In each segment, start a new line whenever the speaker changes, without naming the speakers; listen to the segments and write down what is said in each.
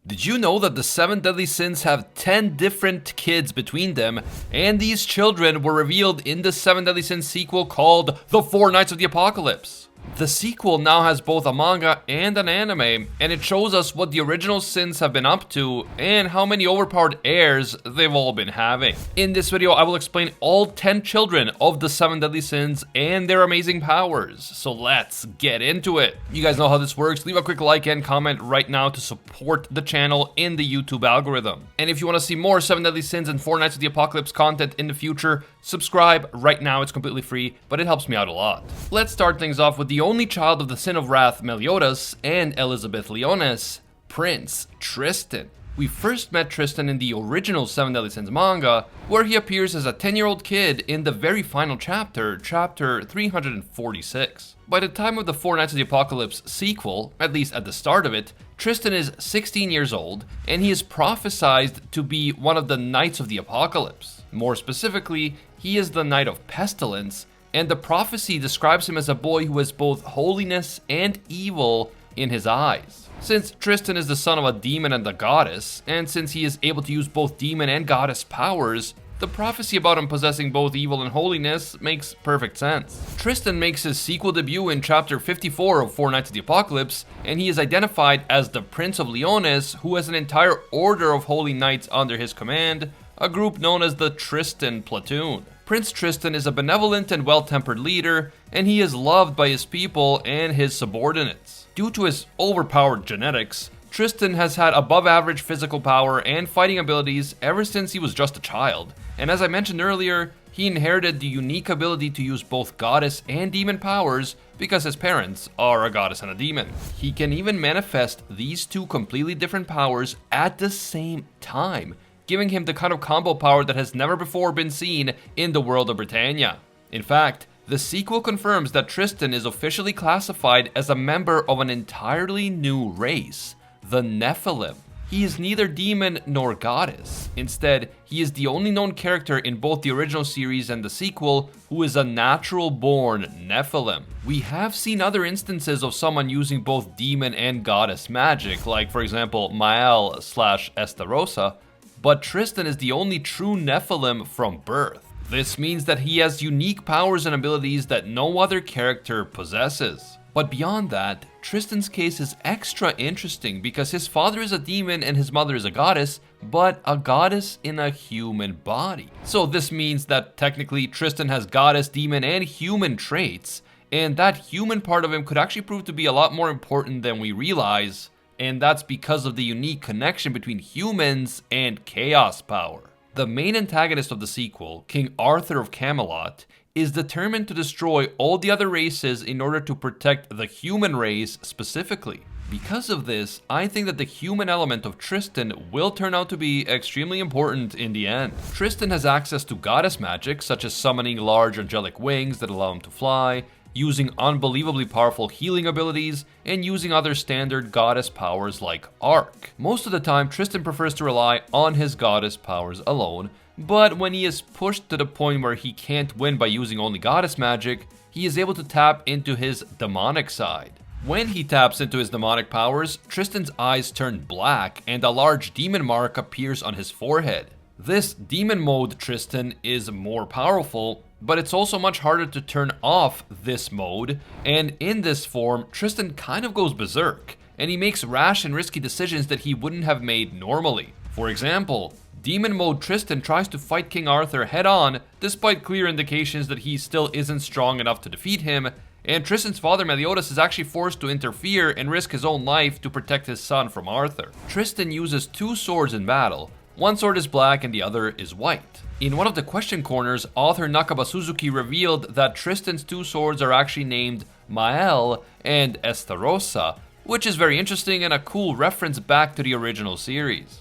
Did you know that the 7 deadly sins have 10 different kids between them, and these children were revealed in the 7 deadly sins sequel called The 4 Nights of the Apocalypse? The sequel now has both a manga and an anime, and it shows us what the original sins have been up to and how many overpowered heirs they've all been having. In this video, I will explain all 10 children of the 7 deadly sins and their amazing powers. So let's get into it. You guys know how this works. Leave a quick like and comment right now to support the channel in the YouTube algorithm. And if you want to see more 7 deadly sins and 4 Nights of the Apocalypse content in the future, subscribe right now. It's completely free, but it helps me out a lot. Let's start things off with the only child of the Sin of Wrath, Meliodas, and Elizabeth Leonis, Prince Tristan. We first met Tristan in the original 7 Deadly Sins manga, where he appears as a 10-year-old kid in the very final chapter, chapter 346. By the time of the 4 Nights of the Apocalypse sequel, at least at the start of it, Tristan is 16 years old, and he is prophesied to be one of the Knights of the Apocalypse. More specifically, he is the Knight of Pestilence, and the prophecy describes him as a boy who has both holiness and evil in his eyes. Since Tristan is the son of a demon and a goddess, and since he is able to use both demon and goddess powers, the prophecy about him possessing both evil and holiness makes perfect sense. Tristan makes his sequel debut in chapter 54 of 4 Nights of the Apocalypse, and he is identified as the Prince of Leonis, who has an entire order of holy knights under his command, a group known as the Tristan Platoon. Prince Tristan is a benevolent and well-tempered leader, and he is loved by his people and his subordinates. Due to his overpowered genetics, Tristan has had above-average physical power and fighting abilities ever since he was just a child, and as I mentioned earlier, he inherited the unique ability to use both goddess and demon powers because his parents are a goddess and a demon. He can even manifest these two completely different powers at the same time, giving him the kind of combo power that has never before been seen in the world of Britannia. In fact, the sequel confirms that Tristan is officially classified as a member of an entirely new race, the Nephilim. He is neither demon nor goddess. Instead, he is the only known character in both the original series and the sequel who is a natural-born Nephilim. We have seen other instances of someone using both demon and goddess magic, like for example Mael/Estarossa, but Tristan is the only true Nephilim from birth. This means that he has unique powers and abilities that no other character possesses. But beyond that, Tristan's case is extra interesting because his father is a demon and his mother is a goddess, but a goddess in a human body. So this means that technically Tristan has goddess, demon, and human traits, and that human part of him could actually prove to be a lot more important than we realize. And that's because of the unique connection between humans and chaos power. The main antagonist of the sequel, King Arthur of Camelot, is determined to destroy all the other races in order to protect the human race specifically. Because of this, I think that the human element of Tristan will turn out to be extremely important in the end. Tristan has access to goddess magic, such as summoning large angelic wings that allow him to fly, using unbelievably powerful healing abilities, and using other standard goddess powers like Arc. Most of the time, Tristan prefers to rely on his goddess powers alone, but when he is pushed to the point where he can't win by using only goddess magic, he is able to tap into his demonic side. When he taps into his demonic powers, Tristan's eyes turn black and a large demon mark appears on his forehead. This demon mode Tristan is more powerful, but it's also much harder to turn off this mode, and in this form, Tristan kind of goes berserk, and he makes rash and risky decisions that he wouldn't have made normally. For example, demon mode Tristan tries to fight King Arthur head on, despite clear indications that he still isn't strong enough to defeat him, and Tristan's father Meliodas is actually forced to interfere and risk his own life to protect his son from Arthur. Tristan uses 2 swords in battle. One sword is black and the other is white. In one of the question corners, author Nakaba Suzuki revealed that Tristan's 2 swords are actually named Mael and Estarossa, which is very interesting and a cool reference back to the original series.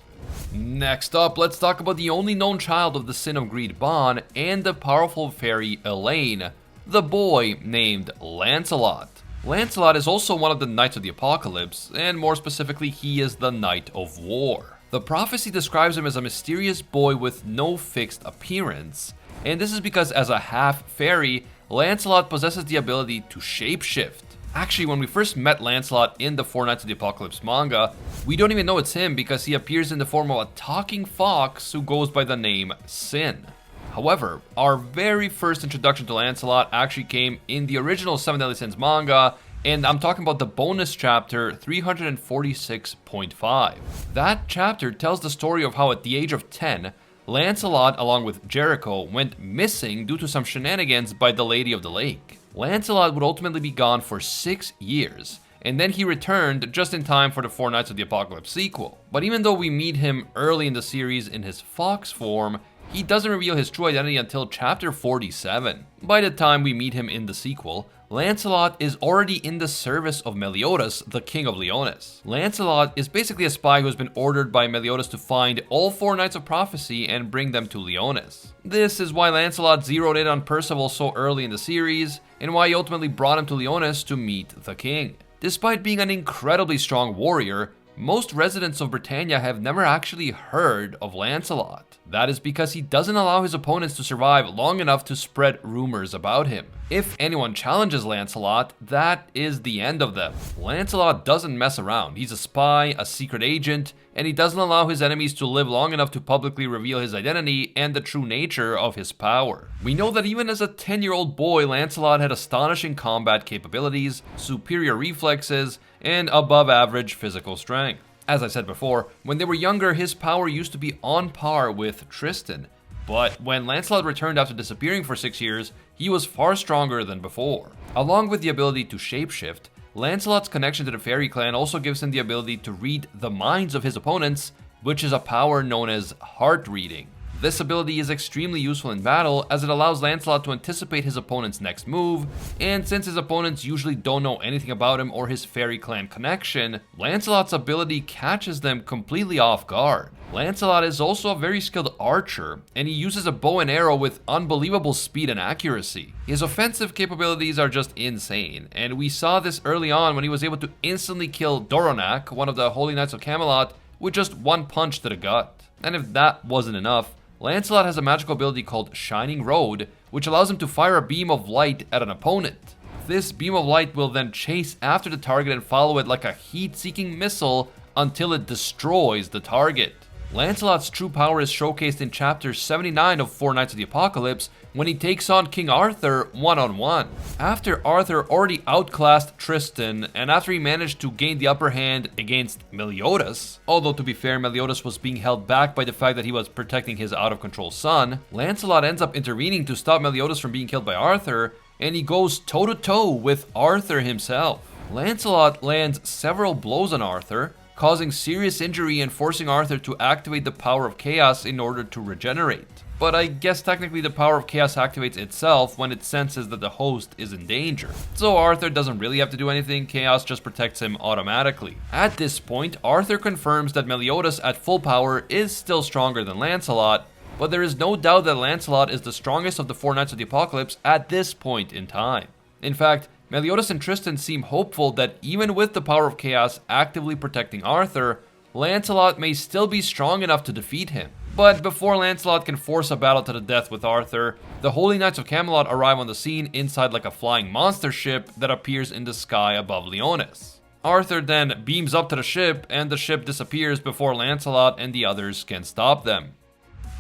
Next up, let's talk about the only known child of the Sin of Greed Bon and the powerful fairy Elaine, the boy named Lancelot. Lancelot is also one of the Knights of the Apocalypse, and more specifically, he is the Knight of War. The prophecy describes him as a mysterious boy with no fixed appearance, and this is because as a half fairy, Lancelot possesses the ability to shapeshift. Actually, when we first met Lancelot in the Four Knights of the Apocalypse manga, we don't even know it's him because he appears in the form of a talking fox who goes by the name Sin. However, our very first introduction to Lancelot actually came in the original Seven Deadly Sins manga, and I'm talking about the bonus chapter 346.5. That chapter tells the story of how at the age of 10, Lancelot, along with Jericho, went missing due to some shenanigans by the Lady of the Lake. Lancelot would ultimately be gone for 6 years, and then he returned just in time for the Four Knights of the Apocalypse sequel. But even though we meet him early in the series in his fox form, he doesn't reveal his true identity until chapter 47. By the time we meet him in the sequel, Lancelot is already in the service of Meliodas, the King of Leonis. Lancelot is basically a spy who has been ordered by Meliodas to find all 4 Knights of Prophecy and bring them to Leonis. This is why Lancelot zeroed in on Percival so early in the series, and why he ultimately brought him to Leonis to meet the king. Despite being an incredibly strong warrior, most residents of Britannia have never actually heard of Lancelot. That is because he doesn't allow his opponents to survive long enough to spread rumors about him. If anyone challenges Lancelot, that is the end of them. Lancelot doesn't mess around. He's a spy, a secret agent, and he doesn't allow his enemies to live long enough to publicly reveal his identity and the true nature of his power. We know that even as a 10-year-old boy, Lancelot had astonishing combat capabilities, superior reflexes, and above average physical strength. As I said before, when they were younger, his power used to be on par with Tristan. But when Lancelot returned after disappearing for 6 years, he was far stronger than before. Along with the ability to shapeshift, Lancelot's connection to the fairy clan also gives him the ability to read the minds of his opponents, which is a power known as heart reading. This ability is extremely useful in battle as it allows Lancelot to anticipate his opponent's next move, and since his opponents usually don't know anything about him or his fairy clan connection, Lancelot's ability catches them completely off guard. Lancelot is also a very skilled archer, and he uses a bow and arrow with unbelievable speed and accuracy. His offensive capabilities are just insane, and we saw this early on when he was able to instantly kill Doronak, one of the Holy Knights of Camelot, with just one punch to the gut. And if that wasn't enough, Lancelot has a magical ability called Shining Road, which allows him to fire a beam of light at an opponent. This beam of light will then chase after the target and follow it like a heat-seeking missile until it destroys the target. Lancelot's true power is showcased in chapter 79 of Four Knights of the Apocalypse when he takes on King Arthur one-on-one. After Arthur already outclassed Tristan, and after he managed to gain the upper hand against Meliodas, although to be fair, Meliodas was being held back by the fact that he was protecting his out-of-control son, Lancelot ends up intervening to stop Meliodas from being killed by Arthur, and he goes toe-to-toe with Arthur himself. Lancelot lands several blows on Arthur, causing serious injury and forcing Arthur to activate the power of chaos in order to regenerate. But I guess technically the power of chaos activates itself when it senses that the host is in danger. So Arthur doesn't really have to do anything, chaos just protects him automatically. At this point, Arthur confirms that Meliodas at full power is still stronger than Lancelot, but there is no doubt that Lancelot is the strongest of the Four Knights of the Apocalypse at this point in time. In fact, Meliodas and Tristan seem hopeful that even with the power of chaos actively protecting Arthur, Lancelot may still be strong enough to defeat him. But before Lancelot can force a battle to the death with Arthur, the Holy Knights of Camelot arrive on the scene inside like a flying monster ship that appears in the sky above Leonis. Arthur then beams up to the ship, and the ship disappears before Lancelot and the others can stop them.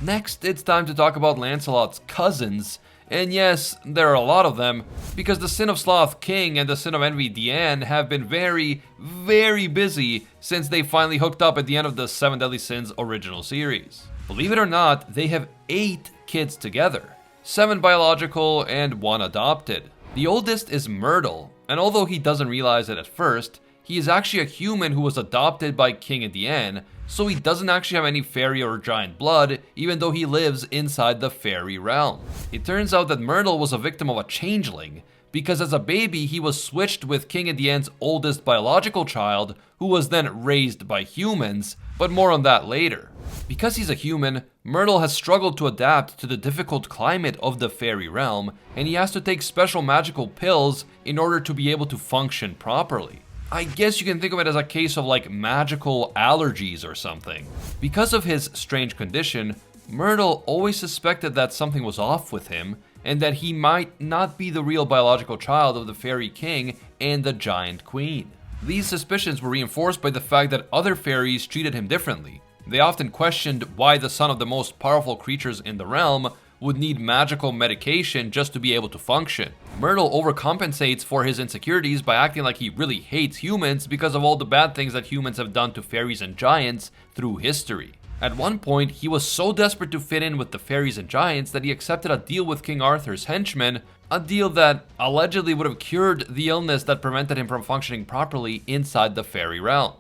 Next, it's time to talk about Lancelot's cousins. And yes, there are a lot of them, because the Sin of Sloth King and the Sin of Envy Diane have been very, very busy since they finally hooked up at the end of the Seven Deadly Sins original series. Believe it or not, they have 8 kids together, 7 biological and 1 adopted. The oldest is Myrtle, and although he doesn't realize it at first, he is actually a human who was adopted by King and Diane, so he doesn't actually have any fairy or giant blood, even though he lives inside the fairy realm. It turns out that Myrtle was a victim of a changeling, because as a baby he was switched with King and Diane's oldest biological child, who was then raised by humans, but more on that later. Because he's a human, Myrtle has struggled to adapt to the difficult climate of the fairy realm, and he has to take special magical pills in order to be able to function properly. I guess you can think of it as a case of like magical allergies or something. Because of his strange condition, Myrtle always suspected that something was off with him, and that he might not be the real biological child of the fairy king and the giant queen. These suspicions were reinforced by the fact that other fairies treated him differently. They often questioned why the son of the most powerful creatures in the realm would need magical medication just to be able to function. Myrtle overcompensates for his insecurities by acting like he really hates humans because of all the bad things that humans have done to fairies and giants through history. At one point, he was so desperate to fit in with the fairies and giants that he accepted a deal with King Arthur's henchmen, a deal that allegedly would have cured the illness that prevented him from functioning properly inside the fairy realm.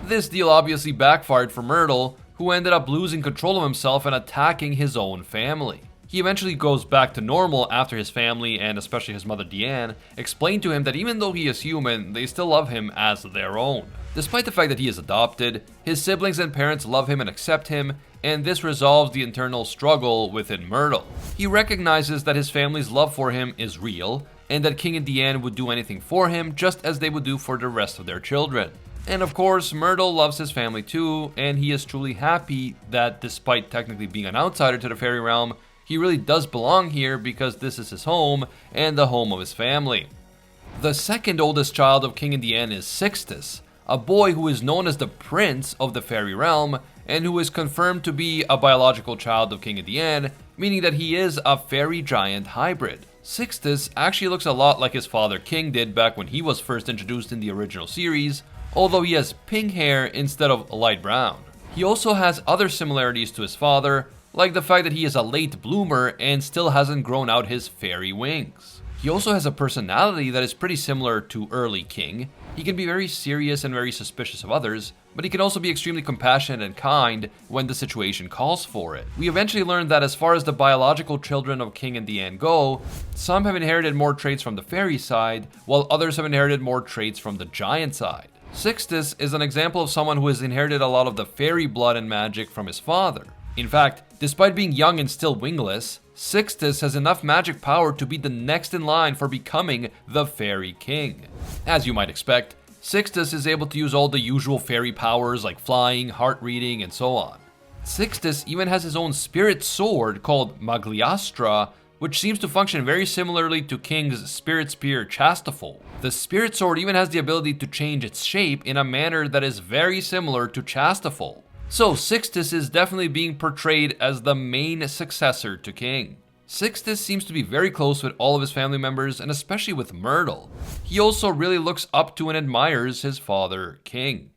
This deal obviously backfired for Myrtle, who ended up losing control of himself and attacking his own family. He eventually goes back to normal after his family, and especially his mother Diane, explained to him that even though he is human, they still love him as their own. Despite the fact that he is adopted, his siblings and parents love him and accept him, and this resolves the internal struggle within Myrtle. He recognizes that his family's love for him is real, and that King and Diane would do anything for him just as they would do for the rest of their children. And of course, Myrtle loves his family too, and he is truly happy that despite technically being an outsider to the fairy realm, he really does belong here because this is his home and the home of his family. The second oldest child of King and Diane is Sixtus, a boy who is known as the Prince of the Fairy Realm and who is confirmed to be a biological child of King and Diane, meaning that he is a fairy giant hybrid. Sixtus actually looks a lot like his father King did back when he was first introduced in the original series, although he has pink hair instead of light brown. He also has other similarities to his father, like the fact that he is a late bloomer and still hasn't grown out his fairy wings. He also has a personality that is pretty similar to early King. He can be very serious and very suspicious of others, but he can also be extremely compassionate and kind when the situation calls for it. We eventually learned that as far as the biological children of King and Diane go, some have inherited more traits from the fairy side, while others have inherited more traits from the giant side. Sixtus is an example of someone who has inherited a lot of the fairy blood and magic from his father. In fact, despite being young and still wingless, Sixtus has enough magic power to be the next in line for becoming the Fairy King. As you might expect, Sixtus is able to use all the usual fairy powers like flying, heart reading, and so on. Sixtus even has his own spirit sword called Magliastra, which seems to function very similarly to King's spirit spear Chastafol. The spirit sword even has the ability to change its shape in a manner that is very similar to Chastafol. So Sixtus is definitely being portrayed as the main successor to King. Sixtus seems to be very close with all of his family members, and especially with Myrtle. He also really looks up to and admires his father, King.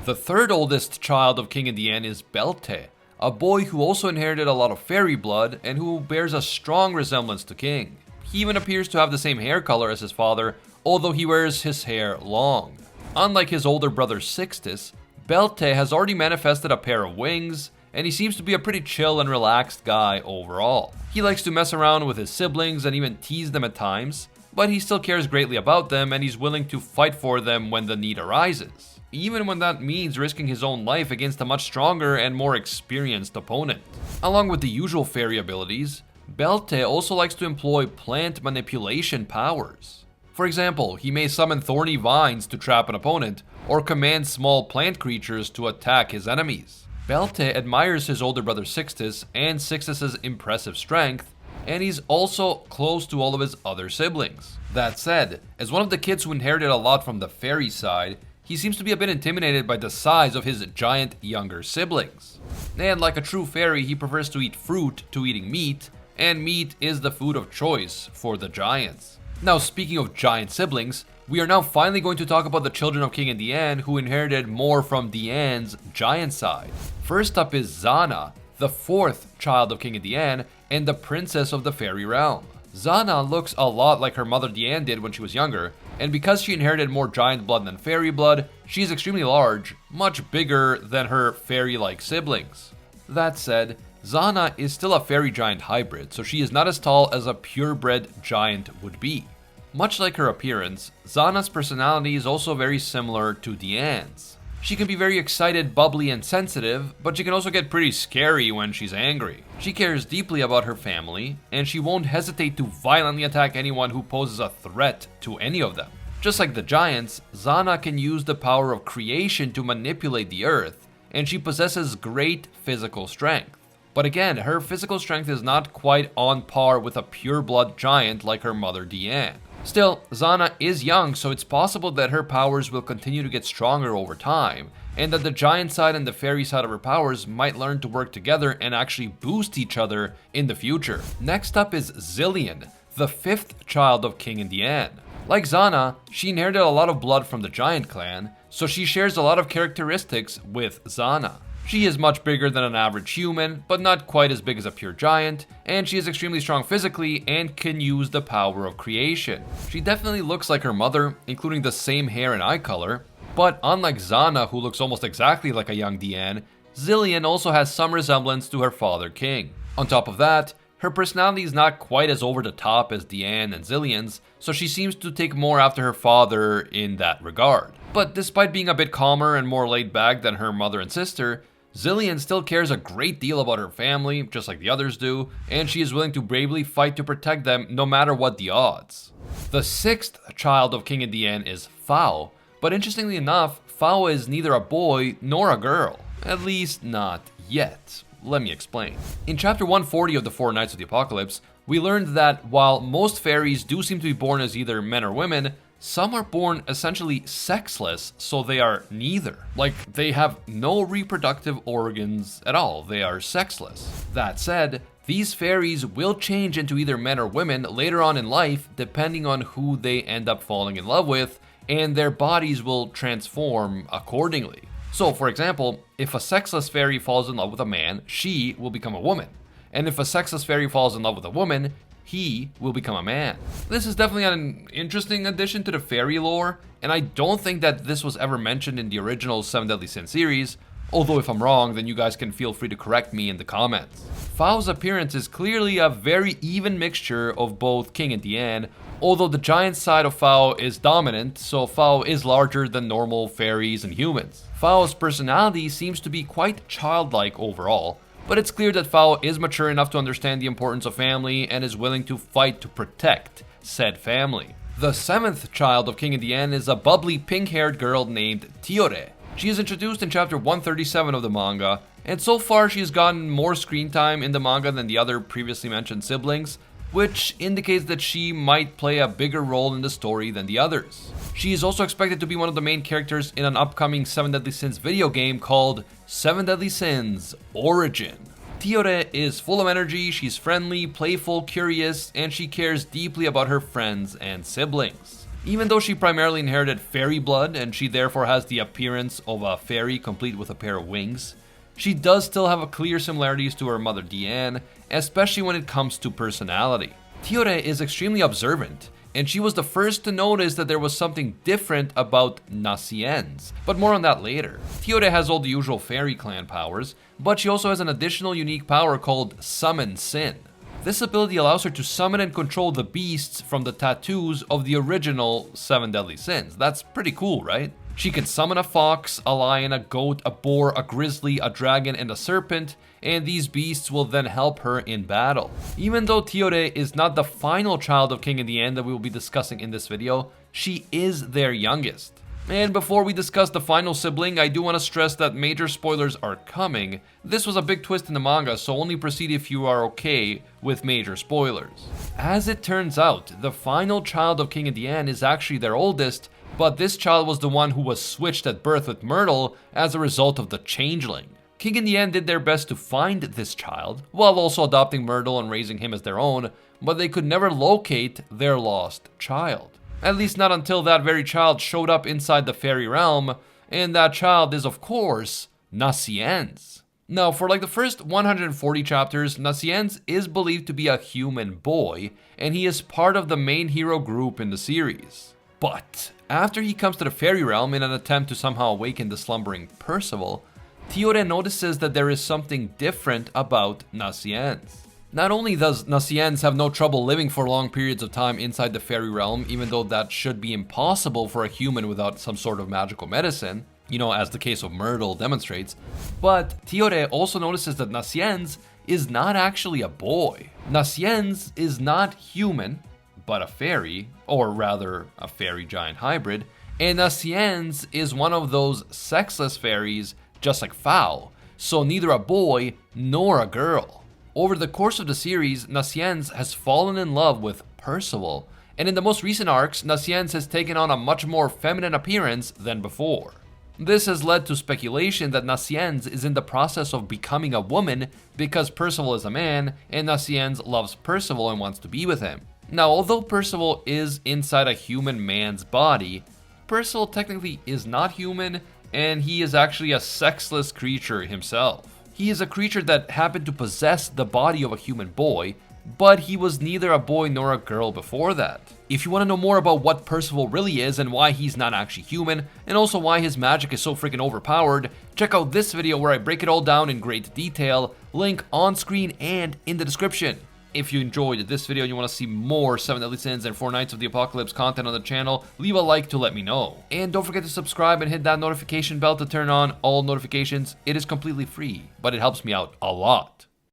The third oldest child of King and Diane is Belte, a boy who also inherited a lot of fairy blood and who bears a strong resemblance to King. He even appears to have the same hair color as his father, although he wears his hair long. Unlike his older brother Sixtus, Belte has already manifested a pair of wings, and he seems to be a pretty chill and relaxed guy overall. He likes to mess around with his siblings and even tease them at times, but he still cares greatly about them and he's willing to fight for them when the need arises, even when that means risking his own life against a much stronger and more experienced opponent. Along with the usual fairy abilities, Belte also likes to employ plant manipulation powers. For example, he may summon thorny vines to trap an opponent, or command small plant creatures to attack his enemies. Belte admires his older brother Sixtus and Sixtus's impressive strength, and he's also close to all of his other siblings. That said, as one of the kids who inherited a lot from the fairy side, he seems to be a bit intimidated by the size of his giant younger siblings. And like a true fairy, he prefers to eat fruit to eating meat, and meat is the food of choice for the giants. Now, speaking of giant siblings, we are now finally going to talk about the children of King and Diane who inherited more from Diane's giant side. First up is Zana, the fourth child of King and Diane and the princess of the fairy realm. Zana looks a lot like her mother Diane did when she was younger, and because she inherited more giant blood than fairy blood, she is extremely large, much bigger than her fairy-like siblings. That said, Zana is still a fairy giant hybrid, so she is not as tall as a purebred giant would be. Much like her appearance, Zana's personality is also very similar to Diane's. She can be very excited, bubbly, and sensitive, but she can also get pretty scary when she's angry. She cares deeply about her family, and she won't hesitate to violently attack anyone who poses a threat to any of them. Just like the giants, Zana can use the power of creation to manipulate the earth, and she possesses great physical strength. But again, her physical strength is not quite on par with a pure-blood giant like her mother Diane. Still, Zana is young, so it's possible that her powers will continue to get stronger over time, and that the giant side and the fairy side of her powers might learn to work together and actually boost each other in the future. Next up is Zillion, the 5th child of King and Diane. Like Zana, she inherited a lot of blood from the giant clan, so she shares a lot of characteristics with Zana. She is much bigger than an average human, but not quite as big as a pure giant, and she is extremely strong physically and can use the power of creation. She definitely looks like her mother, including the same hair and eye color, but unlike Zana, who looks almost exactly like a young Diane, Zillion also has some resemblance to her father King. On top of that, her personality is not quite as over the top as Diane and Zillion's, so she seems to take more after her father in that regard. But despite being a bit calmer and more laid back than her mother and sister, Zillion still cares a great deal about her family, just like the others do, and she is willing to bravely fight to protect them no matter what the odds. The 6th child of King and Diane is Fao, but interestingly enough, Fao is neither a boy nor a girl. At least not yet. Let me explain. In chapter 140 of the Four Knights of the Apocalypse, we learned that while most fairies do seem to be born as either men or women, some are born essentially sexless, so they are neither. Like, they have no reproductive organs at all, they are sexless. That said, these fairies will change into either men or women later on in life, depending on who they end up falling in love with, and their bodies will transform accordingly. So, for example, if a sexless fairy falls in love with a man, she will become a woman. And if a sexless fairy falls in love with a woman, he will become a man. This is definitely an interesting addition to the fairy lore, and I don't think that this was ever mentioned in the original 7 Deadly Sins series, although if I'm wrong, then you guys can feel free to correct me in the comments. Fao's appearance is clearly a very even mixture of both King and Diane, although the giant side of Fao is dominant, so Fao is larger than normal fairies and humans. Fao's personality seems to be quite childlike overall, but it's clear that Fao is mature enough to understand the importance of family and is willing to fight to protect said family. The 7th child of King and Diane is a bubbly pink-haired girl named Tiore. She is introduced in chapter 137 of the manga, and so far she has gotten more screen time in the manga than the other previously mentioned siblings, which indicates that she might play a bigger role in the story than the others. She is also expected to be one of the main characters in an upcoming 7 Deadly Sins video game called 7 Deadly Sins Origin. Tiore is full of energy, she's friendly, playful, curious, and she cares deeply about her friends and siblings. Even though she primarily inherited fairy blood and she therefore has the appearance of a fairy complete with a pair of wings, she does still have clear similarities to her mother Diane, especially when it comes to personality. Tiore is extremely observant, and she was the first to notice that there was something different about Nasiens, but more on that later. Tiore has all the usual fairy clan powers, but she also has an additional unique power called Summon Sin. This ability allows her to summon and control the beasts from the tattoos of the original 7 Deadly Sins. That's pretty cool, right? She can summon a fox, a lion, a goat, a boar, a grizzly, a dragon, and a serpent, and these beasts will then help her in battle. Even though Tiore is not the final child of King and Diane that we will be discussing in this video, she is their youngest. And before we discuss the final sibling, I do want to stress that major spoilers are coming. This was a big twist in the manga, so only proceed if you are okay with major spoilers. As it turns out, the final child of King and Diane is actually their oldest, but this child was the one who was switched at birth with Myrtle as a result of the changeling. King and Diane did their best to find this child, while also adopting Myrtle and raising him as their own, but they could never locate their lost child. At least not until that very child showed up inside the fairy realm, and that child is of course Nasiens. Now, for like the first 140 chapters, Nasiens is believed to be a human boy, and he is part of the main hero group in the series. But after he comes to the fairy realm in an attempt to somehow awaken the slumbering Percival, Tiore notices that there is something different about Nasiens. Not only does Nasiens have no trouble living for long periods of time inside the fairy realm, even though that should be impossible for a human without some sort of magical medicine, as the case of Myrtle demonstrates, but Tiore also notices that Nasiens is not actually a boy. Nasiens is not human, but a fairy, or rather a fairy giant hybrid, and Nasiens is one of those sexless fairies just like Fao. so neither a boy nor a girl. Over the course of the series, Nasen has fallen in love with Percival, and in the most recent arcs, Nasen has taken on a much more feminine appearance than before. This has led to speculation that Nasen is in the process of becoming a woman because Percival is a man, and Nasen loves Percival and wants to be with him. Now, although Percival is inside a human man's body, Percival technically is not human, and he is actually a sexless creature himself. He is a creature that happened to possess the body of a human boy, but he was neither a boy nor a girl before that. If you want to know more about what Percival really is and why he's not actually human, and also why his magic is so freaking overpowered, check out this video where I break it all down in great detail, link on screen and in the description. If you enjoyed this video and you want to see more 7 Deadly Sins and 4 Nights of the Apocalypse content on the channel, leave a like to let me know. And don't forget to subscribe and hit that notification bell to turn on all notifications. It is completely free, but it helps me out a lot.